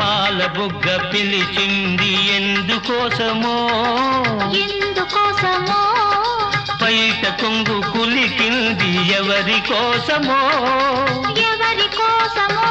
పాల బుగ్గ పిలిచింది ఎందుకోసమో ఎందుకోసమో బయట కొంగు కులికింది ఎవరి కోసమో ఎవరి కోసమో